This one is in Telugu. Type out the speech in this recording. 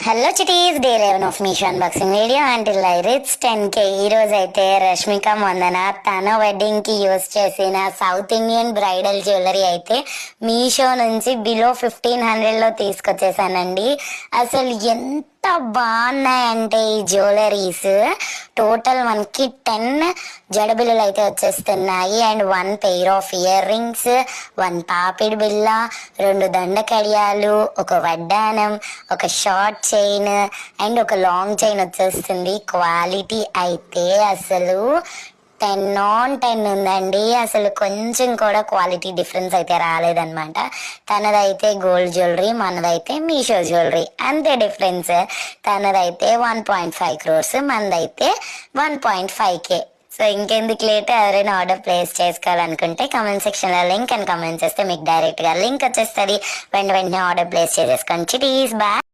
Hello cuties, day 11 of Meesho unboxing video until reach 10K. ఈ రోజు అయితే రష్మిక మందన తన వెడ్డింగ్ కి యూజ్ చేసిన సౌత్ ఇండియన్ బ్రైడల్ జ్యువెలరీ అయితే మీషో నుంచి బిలో 1500 లో తీసుకొచ్చేసానండి. అసలు ఎంత బాగున్నాయంటే ఈ జ్యువెలరీస్ టోటల్ మనకి 10 జడబిల్లులు అయితే వచ్చేస్తున్నాయి. And 1 pair of ear rings, 1 పాపిడి బిల్ల, 2 దండ కడియాలు, ఒక వడ్డానం, ఒక షార్ట్ చైన్ అండ్ ఒక లాంగ్ చైన్ వచ్చేస్తుంది. క్వాలిటీ అయితే అసలు 10/10 ఉందండి. అసలు కొంచెం కూడా క్వాలిటీ డిఫరెన్స్ అయితే రాలేదన్నమాట. తనదైతే గోల్డ్ జ్యువెలరీ, మనదైతే మీషో జ్యువెలరీ, అంతే డిఫరెన్స్. తనదైతే 1.5 crores, మనదైతే 1.5K. సో ఇంకెందుకు లేట్, ఎవరైనా ఆర్డర్ ప్లేస్ చేసుకోవాలనుకుంటే కామెంట్ సెక్షన్లో లింక్ అని కామెంట్ చేస్తే మీకు డైరెక్ట్గా లింక్ వచ్చేస్తుంది. వెంటనే ఆర్డర్ ప్లేస్ చేసేసుకోండి. చిటీస్ బాయ్.